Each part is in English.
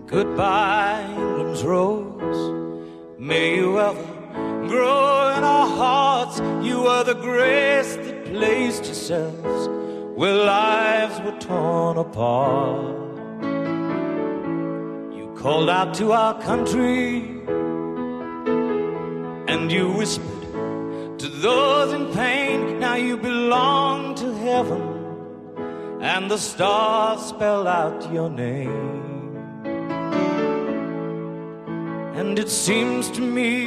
Goodbye, England's rose. May you ever grow in our hearts. You were the grace that placed yourselves where lives were torn apart. You called out to our country, and you whispered to those in pain. Now you belong to heaven, and the stars spell out your name. And it seems to me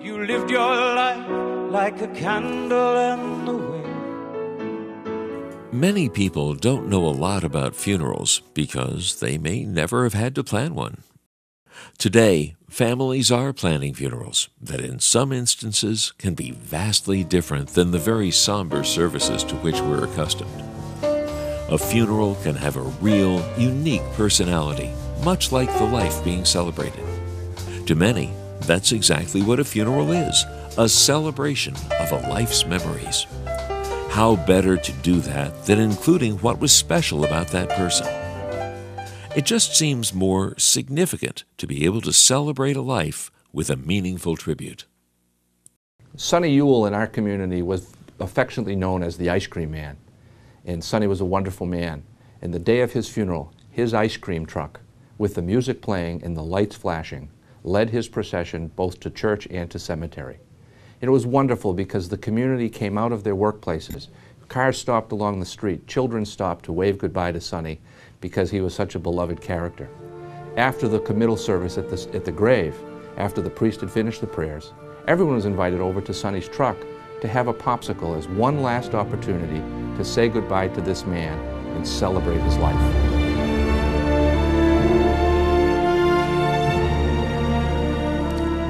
you lived your life like a candle in the wind. Many people don't know a lot about funerals because they may never have had to plan one. Today, families are planning funerals that in some instances can be vastly different than the very somber services to which we're accustomed. A funeral can have a real, unique personality, much like the life being celebrated. To many, that's exactly what a funeral is, a celebration of a life's memories. How better to do that than including what was special about that person? It just seems more significant to be able to celebrate a life with a meaningful tribute. Sonny Ewell in our community was affectionately known as the Ice Cream Man. And Sonny was a wonderful man. And the day of his funeral, his ice cream truck, with the music playing and the lights flashing, led his procession both to church and to cemetery. And it was wonderful because the community came out of their workplaces. Cars stopped along the street. Children stopped to wave goodbye to Sonny because he was such a beloved character. After the committal service at the grave, after the priest had finished the prayers, everyone was invited over to Sonny's truck to have a popsicle as one last opportunity to say goodbye to this man and celebrate his life.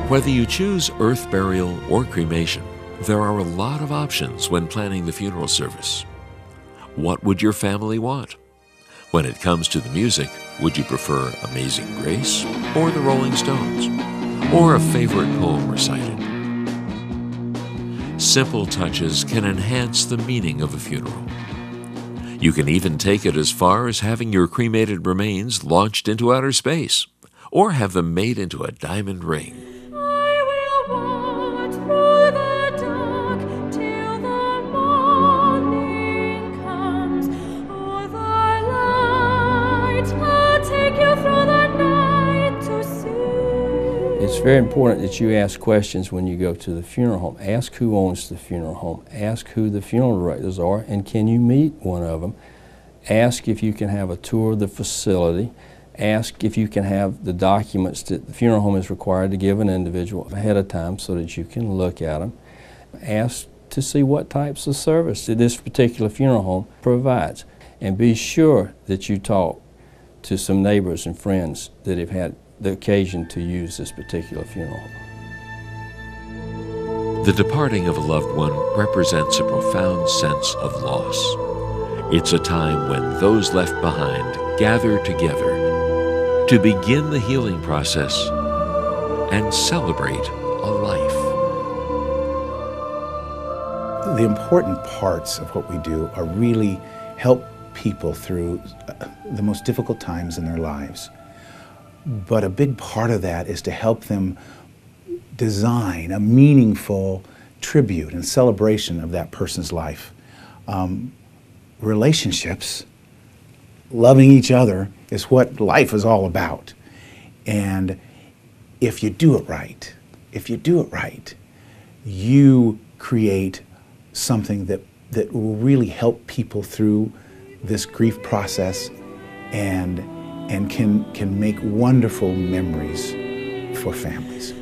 Whether you choose earth burial or cremation, there are a lot of options when planning the funeral service. What would your family want? When it comes to the music, would you prefer Amazing Grace or the Rolling Stones? Or a favorite poem recited? Simple touches can enhance the meaning of a funeral. You can even take it as far as having your cremated remains launched into outer space, or have them made into a diamond ring. It's very important that you ask questions when you go to the funeral home. Ask who owns the funeral home. Ask who the funeral directors are, and can you meet one of them. Ask if you can have a tour of the facility. Ask if you can have the documents that the funeral home is required to give an individual ahead of time so that you can look at them. Ask to see what types of service that this particular funeral home provides. And be sure that you talk to some neighbors and friends that have had the occasion to use this particular funeral home. The departing of a loved one represents a profound sense of loss. It's a time when those left behind gather together to begin the healing process and celebrate a life. The important parts of what we do are really help people through the most difficult times in their lives. But a big part of that is to help them design a meaningful tribute and celebration of that person's life. Relationships, loving each other, is what life is all about. And if you do it right, you create something that will really help people through this grief process and can make wonderful memories for families.